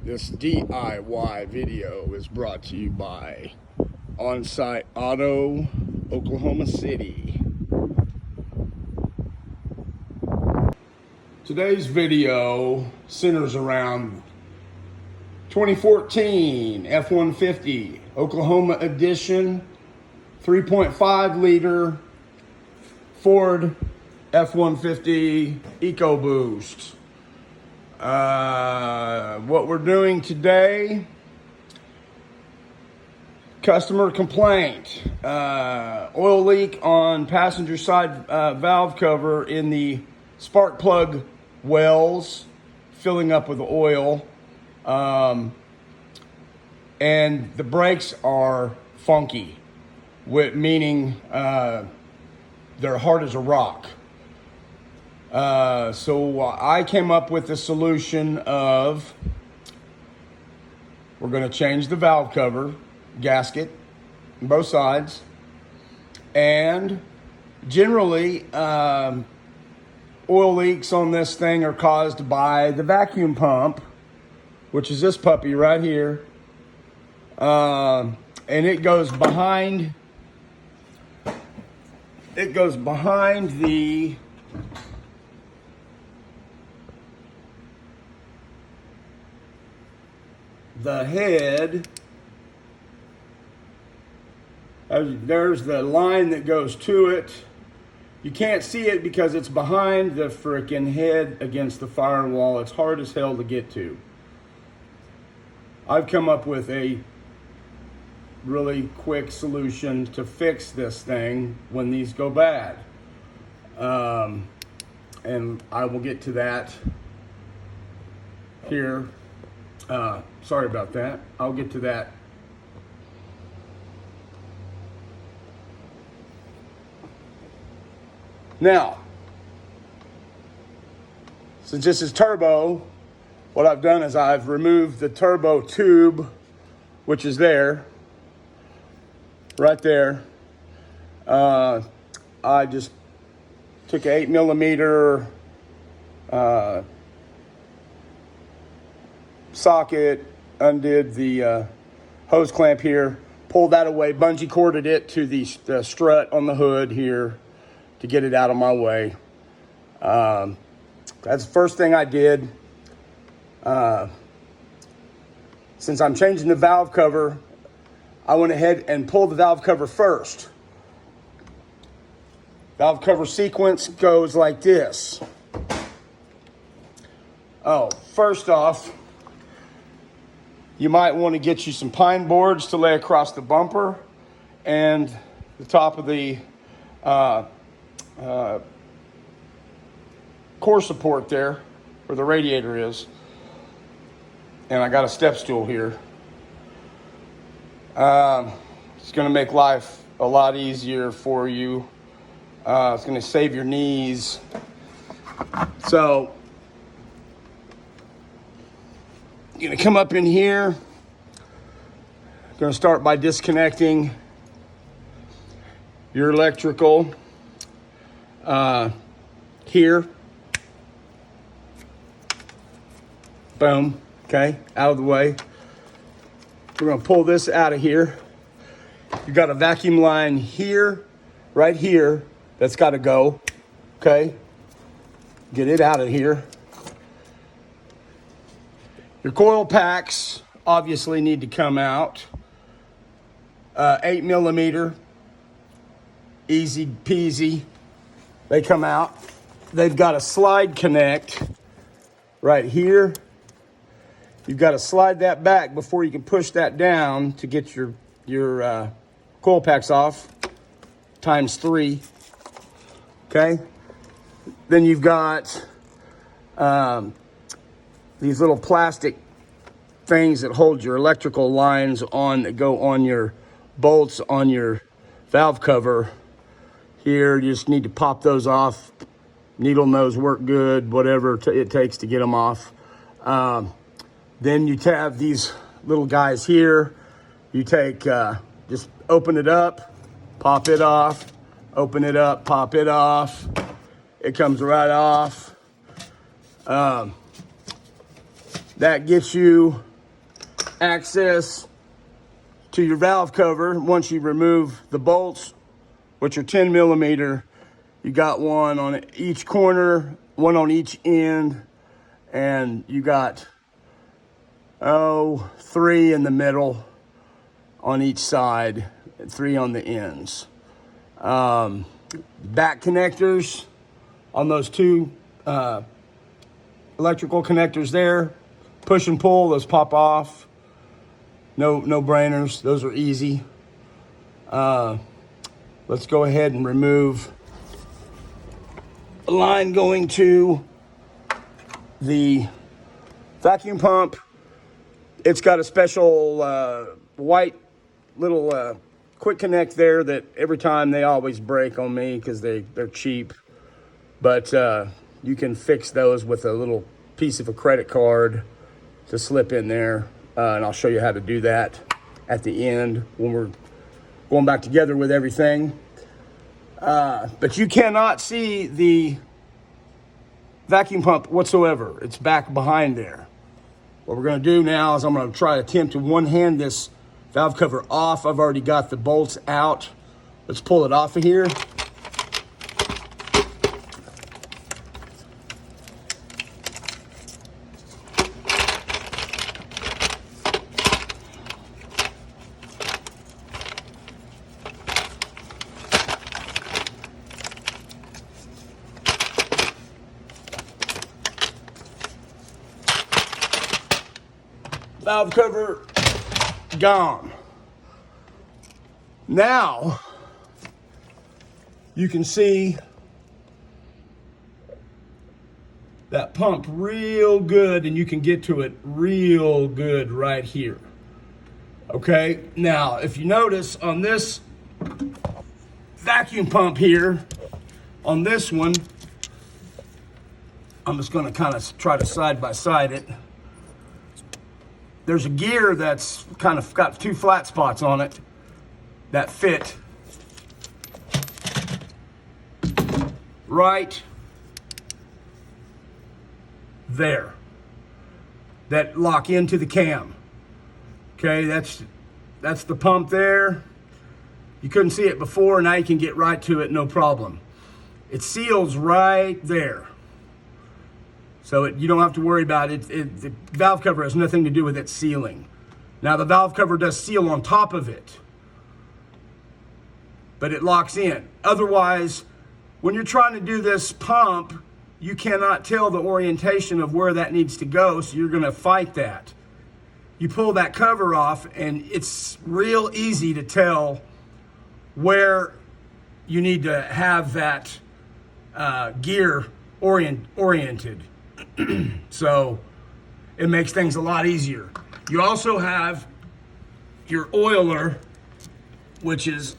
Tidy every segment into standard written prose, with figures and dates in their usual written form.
This DIY video is brought to you by On-Site Auto, Oklahoma City. Today's video centers around 2014 F-150 Oklahoma Edition 3.5 liter Ford F-150 Ecoboost. What we're doing today, customer complaint, oil leak on passenger side valve cover in the spark plug wells, filling up with oil, and the brakes are funky, meaning they're hard as a rock. So I came up with the solution of, we're going to change the valve cover gasket on both sides, and generally oil leaks on this thing are caused by the vacuum pump, which is this puppy right here, and it goes behind the head. There's the line that goes to it. You can't see it because it's behind the frickin' head against the firewall. It's hard as hell to get to. I've come up with a really quick solution to fix this thing when these go bad. And I will get to that here. Sorry about that. I'll get to that. Now, since this is turbo, what I've done is I've removed the turbo tube, which is there, right there. I just took an 8mm socket, undid the hose clamp here, pulled that away, bungee corded it to the strut on the hood here to get it out of my way. That's the first thing I did. Since I'm changing the valve cover, I went ahead and pulled the valve cover first. Valve cover sequence goes like this. Oh, first off, you might want to get you some pine boards to lay across the bumper and the top of the core support there, where the radiator is. And I got a step stool here. It's going to make life a lot easier for you. It's going to save your knees. So, you're going to come up in here. Going to start by disconnecting your electrical here. Boom. Okay, out of the way. We're going to pull this out of here. You've got a vacuum line here, right here, that's got to go. Okay, get it out of here. Your coil packs obviously need to come out. 8mm, easy peasy. They come out. They've got a slide connect right here. You've got to slide that back before you can push that down to get your coil packs off, ×3. Okay. Then you've got these little plastic things that hold your electrical lines on, that go on your bolts on your valve cover. Here, you just need to pop those off. Needle nose work good, whatever it takes to get them off. Then you have these little guys here. You take, just open it up, pop it off, open it up, pop it off. It comes right off. That gets you access to your valve cover. Once you remove the bolts, which are 10 millimeter, you got one on each corner, one on each end, and you got, 3 in the middle on each side, and 3 on the ends. Back connectors on those 2 electrical connectors there, push and pull, those pop off. No brainers, those are easy. Let's go ahead and remove a line going to the vacuum pump. It's got a special white little quick connect there that every time they always break on me because they're cheap. But you can fix those with a little piece of a credit card to slip in there. And I'll show you how to do that at the end when we're going back together with everything. But you cannot see the vacuum pump whatsoever. It's back behind there. What we're going to do now is I'm going to try to attempt to one-hand this valve cover off. I've already got the bolts out. Let's pull it off of here. Valve cover gone. Now you can see that pump real good, and you can get to it real good right here. Okay, now if you notice on this vacuum pump here, on this one, I'm just going to kind of try to side by side it. There's a gear that's kind of got 2 flat spots on it that fit right there, that lock into the cam. Okay, that's the pump there. You couldn't see it before, now you can get right to it, no problem. It seals right there. So you don't have to worry about it. The valve cover has nothing to do with it sealing. Now the valve cover does seal on top of it, but it locks in. Otherwise, when you're trying to do this pump, you cannot tell the orientation of where that needs to go, so you're gonna fight that. You pull that cover off, and it's real easy to tell where you need to have that gear oriented. So it makes things a lot easier. You also have your oiler, which is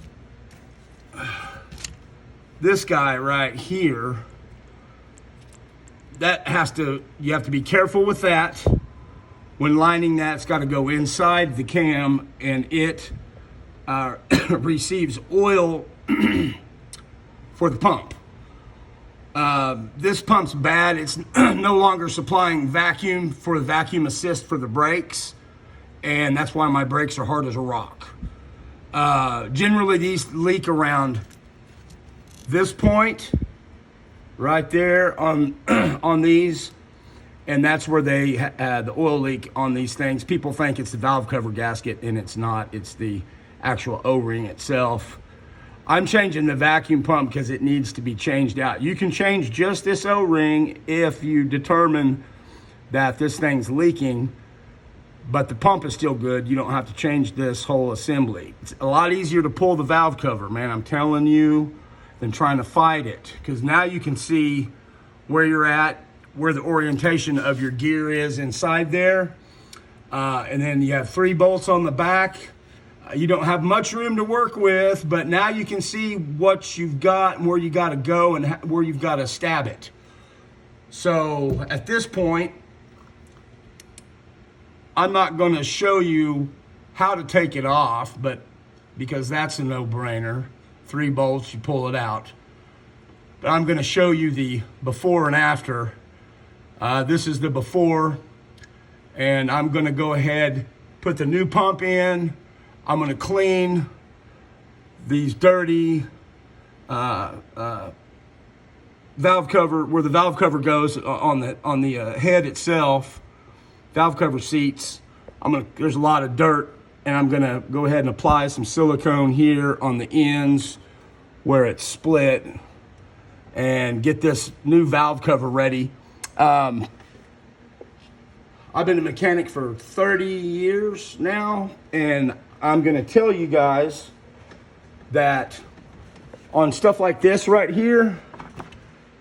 this guy right here. That you have to be careful with that. When lining that, it's got to go inside the cam, and it receives oil for the pump. This pump's bad. It's no longer supplying vacuum for the vacuum assist for the brakes, and that's why my brakes are hard as a rock. Generally, these leak around this point right there on these, and that's where they the oil leak on these things. People think it's the valve cover gasket, and it's not. It's the actual O-ring itself. I'm changing the vacuum pump because it needs to be changed out. You can change just this O-ring if you determine that this thing's leaking, but the pump is still good. You don't have to change this whole assembly. It's a lot easier to pull the valve cover, man, I'm telling you, than trying to fight it, because now you can see where you're at, where the orientation of your gear is inside there. And then you have 3 bolts on the back. You don't have much room to work with, but now you can see what you've got and where you got to go and where you've got to stab it. So at this point, I'm not going to show you how to take it off, but because that's a no-brainer. 3 bolts, you pull it out. But I'm going to show you the before and after. This is the before, and I'm going to go ahead put the new pump in. I'm gonna clean these dirty valve cover, where the valve cover goes on the head itself, valve cover seats. There's a lot of dirt, and I'm gonna go ahead and apply some silicone here on the ends where it's split and get this new valve cover ready. I've been a mechanic for 30 years now, and I'm gonna tell you guys that on stuff like this right here,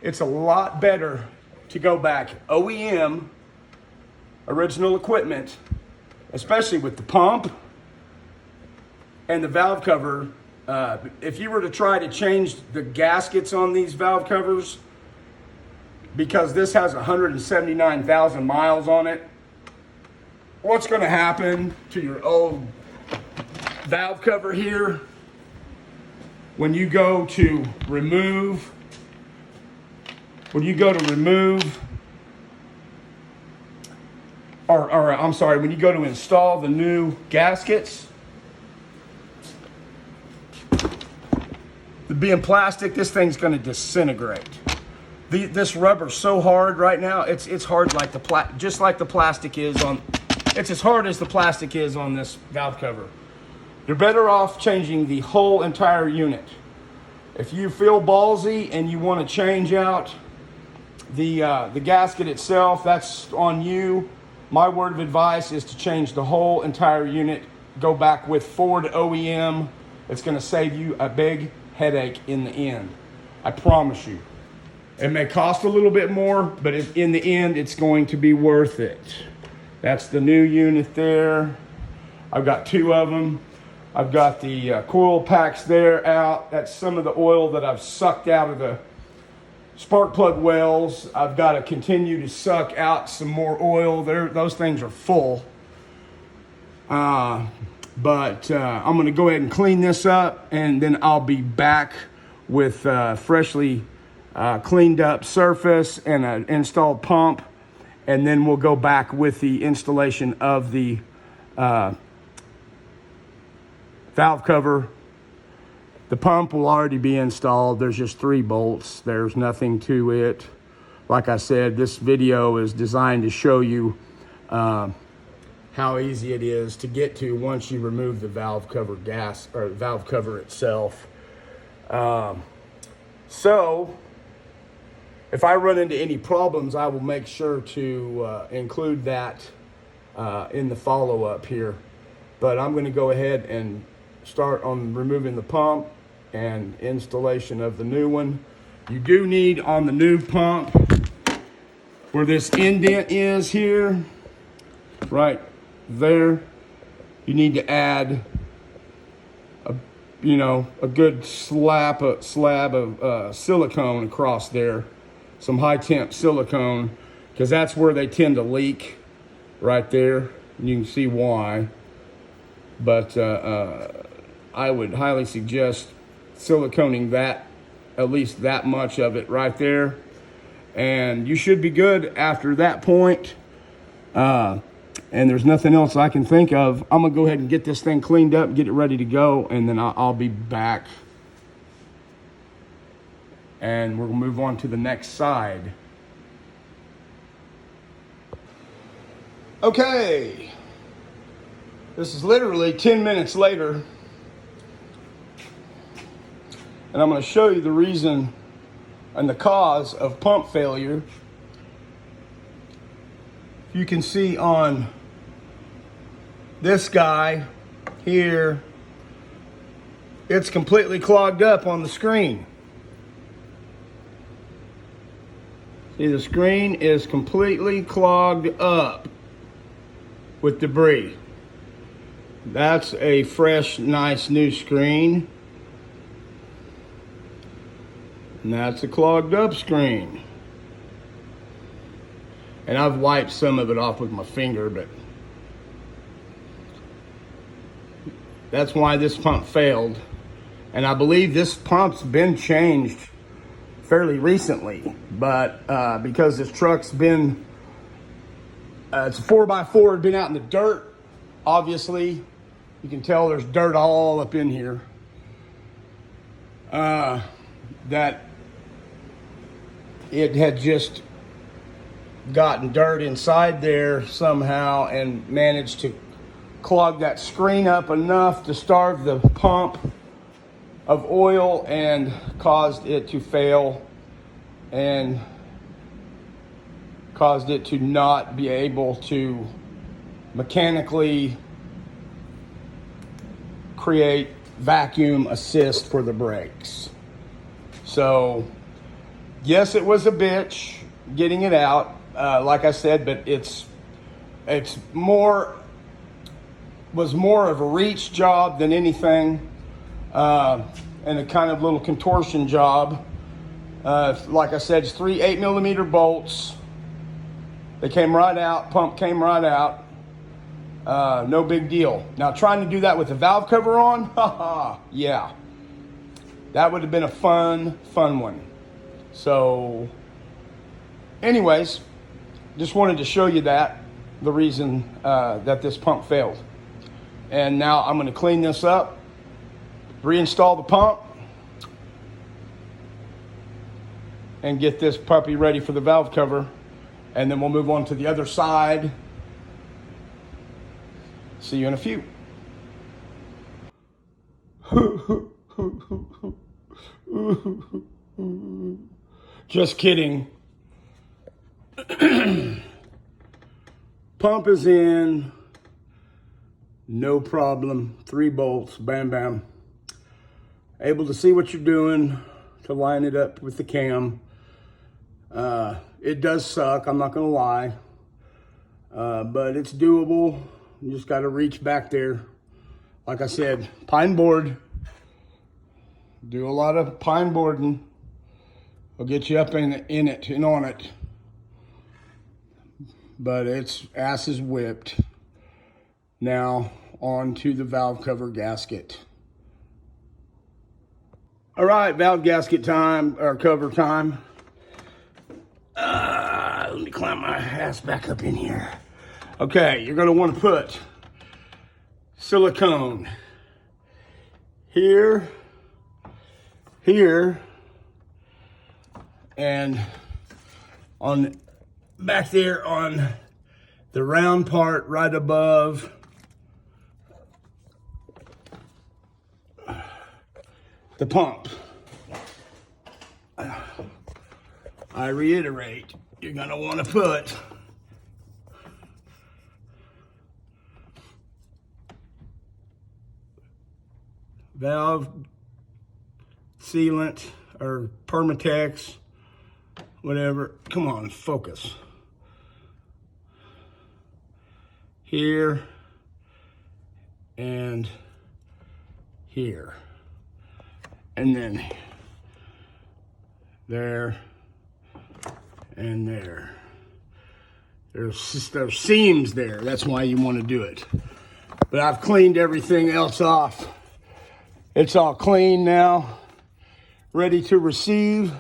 it's a lot better to go back OEM, original equipment, especially with the pump and the valve cover. If you were to try to change the gaskets on these valve covers, because this has 179,000 miles on it, what's going to happen to your old valve cover here when you go to remove, when you go to install the new gaskets? Being plastic, this thing's going to disintegrate. This rubber's so hard right now. It's hard like just like the plastic is on. It's as hard as the plastic is on this valve cover. You're better off changing the whole entire unit. If you feel ballsy and you want to change out the gasket itself, that's on you. My word of advice is to change the whole entire unit. Go back with Ford OEM. It's going to save you a big headache in the end. I promise you. It may cost a little bit more, but in the end, it's going to be worth it. That's the new unit there. I've got two of them. I've got the coil packs there out. That's some of the oil that I've sucked out of the spark plug wells. I've got to continue to suck out some more oil there. Those things are full. But I'm going to go ahead and clean this up, and then I'll be back with freshly cleaned up surface and an installed pump, and then we'll go back with the installation of the valve cover. The pump will already be installed. There's just 3 bolts. There's nothing to it. Like I said, this video is designed to show you how easy it is to get to once you remove the valve cover valve cover itself. So if I run into any problems, I will make sure to include that in the follow-up here. But I'm going to go ahead and start on removing the pump and installation of the new one. You do need, on the new pump, where this indent is here, right there, you need to add a good slab of silicone across there, some high temp silicone, because that's where they tend to leak, right there. And you can see why. But I would highly suggest siliconing that, at least that much of it right there, and you should be good after that point. And there's nothing else I can think of. I'm gonna go ahead and get this thing cleaned up, get it ready to go, and then I'll be back. And we'll move on to the next side. Okay. This is literally 10 minutes later. And I'm gonna show you the reason and the cause of pump failure. You can see on this guy here, it's completely clogged up on the screen. See, the screen is completely clogged up with debris. That's a fresh, nice new screen. And that's a clogged up screen. And I've wiped some of it off with my finger, but that's why this pump failed. And I believe this pump's been changed fairly recently, but because this truck's been, it's a 4x4, been out in the dirt Obviously, you can tell there's dirt all up in here. That it had just gotten dirt inside there somehow and managed to clog that screen up enough to starve the pump of oil and caused it to fail and caused it to not be able to mechanically create vacuum assist for the brakes. So yes, it was a bitch getting it out, like I said, but it's was more of a reach job than anything, and a kind of little contortion job. Like I said, it's 3 8mm bolts. They came right out, pump came right out. No big deal. Now trying to do that with the valve cover on, haha, yeah. That would have been a fun one. So anyways, just wanted to show you the reason that this pump failed. And now I'm going to clean this up, reinstall the pump, and get this puppy ready for the valve cover. And then we'll move on to the other side. See you in a few. Just kidding. Pump is in. No problem. 3 bolts. Bam, bam. Able to see what you're doing to line it up with the cam. It does suck, I'm not gonna lie. But it's doable. You just gotta reach back there. Like I said, pine board. Do a lot of pine boarding. I'll get you up in it and on it. But its ass is whipped. Now on to the valve cover gasket. All right, valve gasket time, or cover time. Let me climb my ass back up in here. Okay, you're gonna want to put silicone here, and on back there on the round part right above the pump. I reiterate, you're gonna want to put valve sealant or Permatex, whatever. Come on, focus. Here and here. And then there and there. There's seams there. That's why you want to do it. But I've cleaned everything else off. It's all clean now, ready to receive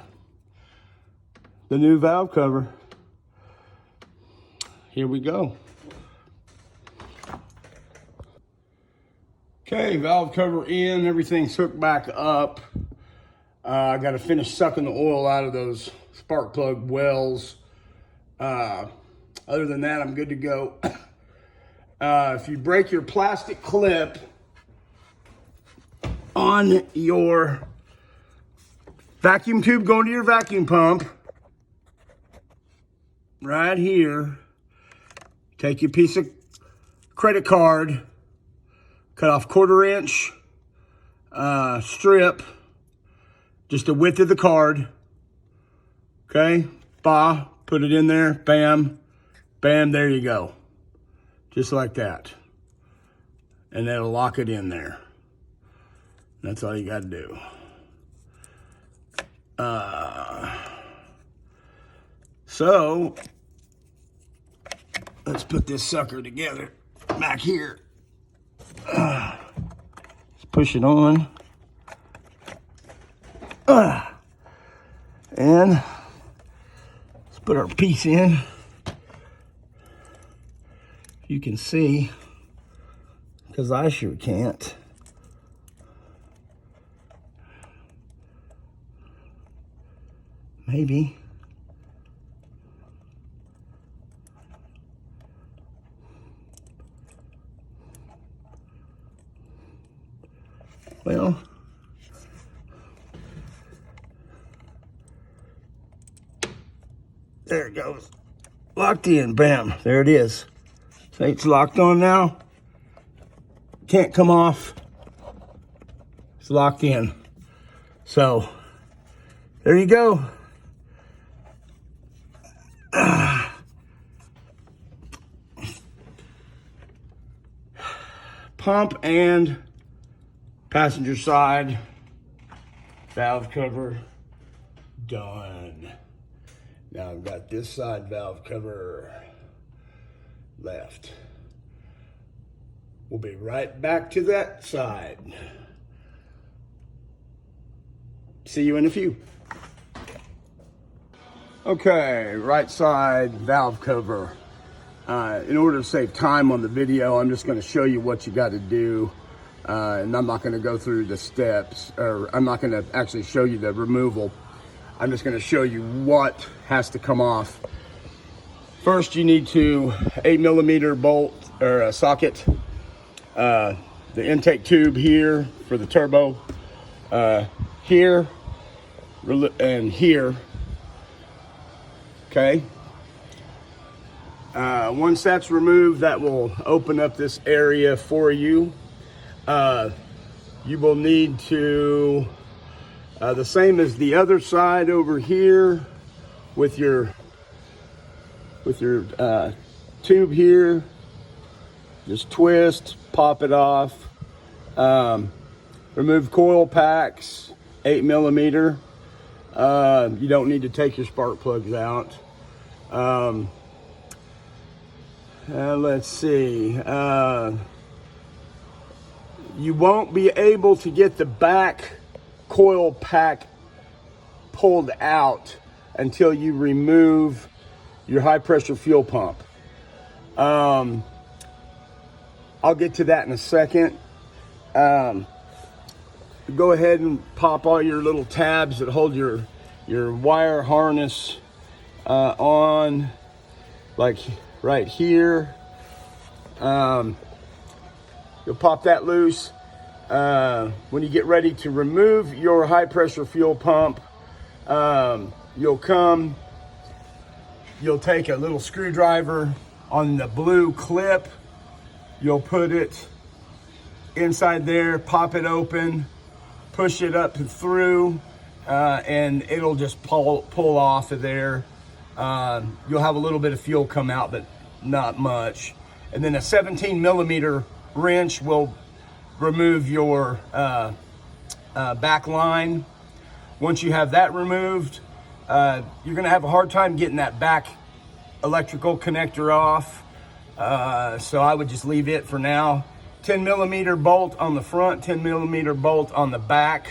the new valve cover. Here we go. Okay, valve cover in, everything's hooked back up. I got to finish sucking the oil out of those spark plug wells. Other than that, I'm good to go. If you break your plastic clip on your vacuum tube going to your vacuum pump, right here, take your piece of credit card, cut off 1/4 inch strip, just the width of the card. Okay, put it in there, bam, bam, there you go. Just like that. And that'll lock it in there. That's all you gotta do. So, let's put this sucker together back here. Let's push it on. And let's put our piece in. You can see because I sure can't. Maybe. Well, there it goes. Locked in, bam, there it is. See, it's locked on now. Can't come off. It's locked in. So, there you go. Pump and passenger side valve cover done. Now I've got this side valve cover left. We'll be right back to that side. See you in a few. Okay, right side valve cover. In order to save time on the video, I'm just going to show you what you got to do. And I'm not going to go through the steps, or I'm not going to actually show you the removal. I'm just going to show you what has to come off. First, you need to 8mm bolt or a socket. The intake tube here for the turbo. Here and here. Okay. Once that's removed, that will open up this area for you. You will need to, the same as the other side over here with your tube here, just twist, pop it off. Remove coil packs, 8mm. You don't need to take your spark plugs out. Let's see. You won't be able to get the back coil pack pulled out until you remove your high pressure fuel pump. I'll get to that in a second. Go ahead and pop all your little tabs that hold your wire harness on, like right here. You'll pop that loose. When you get ready to remove your high pressure fuel pump, you'll take a little screwdriver on the blue clip. You'll put it inside there, pop it open, push it up and through, and it'll just pull off of there. You'll have a little bit of fuel come out, but not much. And then a 17mm wrench will remove your back line. Once you have that removed, you're gonna have a hard time getting that back electrical connector off. So I would just leave it for now. 10mm bolt on the front, 10mm bolt on the back.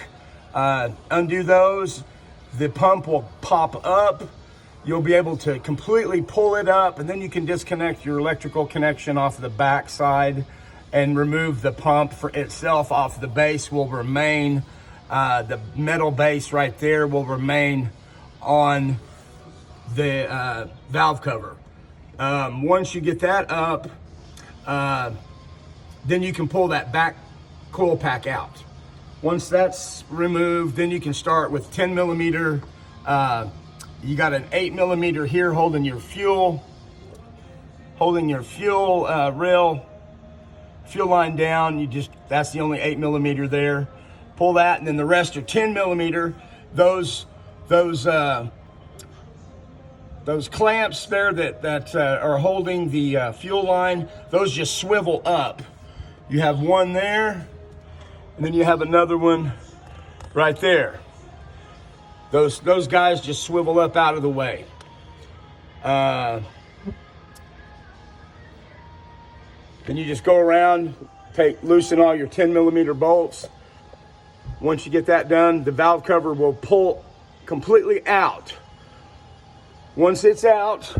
Undo those, the pump will pop up. You'll be able to completely pull it up, and then you can disconnect your electrical connection off the back side and remove the pump for itself off. The base will remain, the metal base right there will remain on the valve cover. Once you get that up, then you can pull that back coil pack out. Once that's removed, then you can start with 10mm. You got an 8mm here holding your fuel rail, fuel line down. That's the only 8mm there. Pull that, and then the rest are 10mm. Those clamps there that are holding the fuel line, those just swivel up. You have one there, and then you have another one right there. Those guys just swivel up out of the way. Then you just go around, loosen all your 10mm bolts. Once you get that done, the valve cover will pull completely out. Once it's out,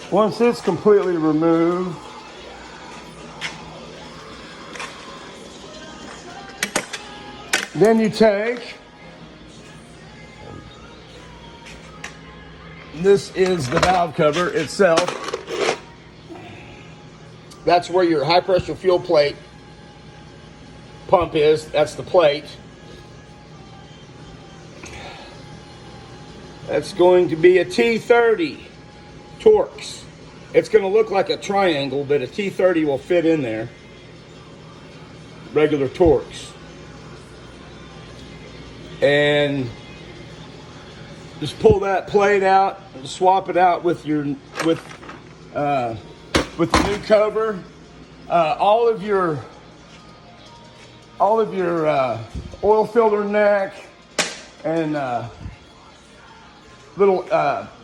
Once it's completely removed, then you take, this is the valve cover itself. That's where your high pressure fuel plate pump is. That's the plate. That's going to be a T30 Torx. It's going to look like a triangle, but a T30 will fit in there. Regular Torx. And just pull that plate out and swap it out with your with the new cover. All of your oil filter neck and little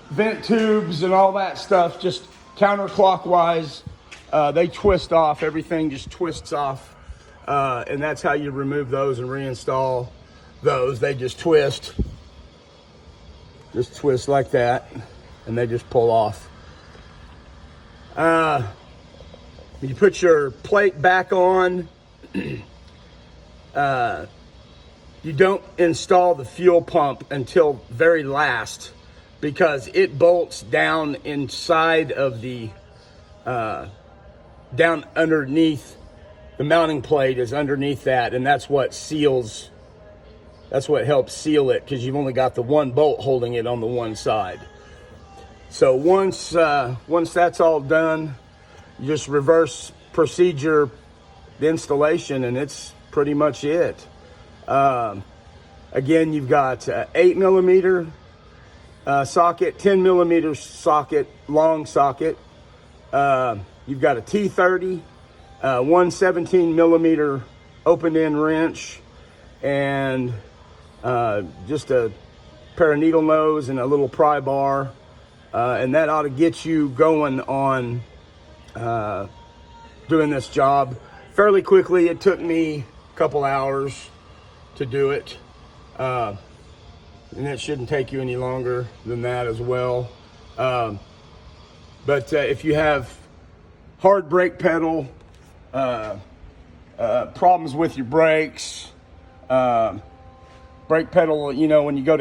vent tubes and all that stuff, just counterclockwise, they twist off. Everything just twists off, and that's how you remove those and reinstall those. They just twist like that, and they just pull off. You put your plate back on. You don't install the fuel pump until very last, because it bolts down inside of the, down underneath, the mounting plate is underneath that, and that's what seals, that's what helps seal it, because you've only got the one bolt holding it on the one side. So once that's all done, you just reverse procedure the installation, and it's pretty much it. Again, you've got 8mm socket, 10mm socket, long socket. You've got a T30, one 17mm open end wrench, and just a pair of needle nose and a little pry bar. And that ought to get you going on doing this job fairly quickly. It took me a couple hours to do it. And it shouldn't take you any longer than that as well. But if you have hard brake pedal, problems with your brakes, brake pedal, you know, when you go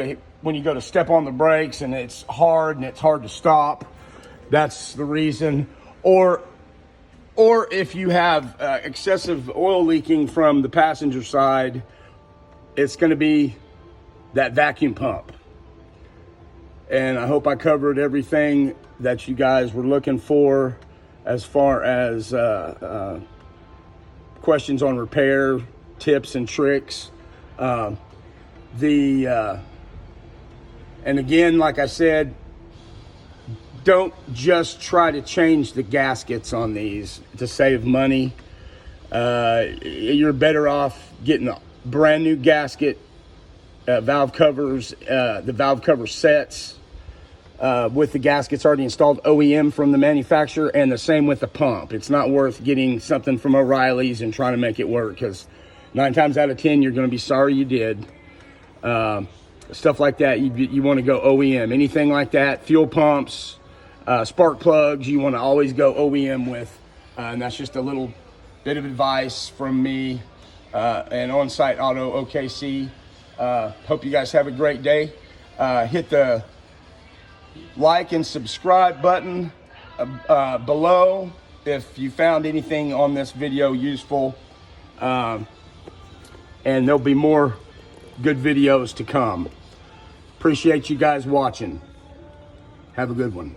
to step on the brakes and it's hard to stop, that's the reason. Or if you have excessive oil leaking from the passenger side, it's going to be that vacuum pump. And I hope I covered everything that you guys were looking for as far as questions on repair, tips and tricks. And again, like I said, don't just try to change the gaskets on these to save money. You're better off getting a brand new gasket, valve covers, the valve cover sets with the gaskets already installed OEM from the manufacturer, and the same with the pump. It's not worth getting something from O'Reilly's and trying to make it work, because 9 times out of 10 you're going to be sorry you did. Stuff like that, you want to go OEM. Anything like that, fuel pumps, spark plugs, you want to always go OEM with. And that's just a little bit of advice from me and On-Site Auto OKC. Hope you guys have a great day. Hit the like and subscribe button below if you found anything on this video useful. And there'll be more good videos to come. Appreciate you guys watching. Have a good one.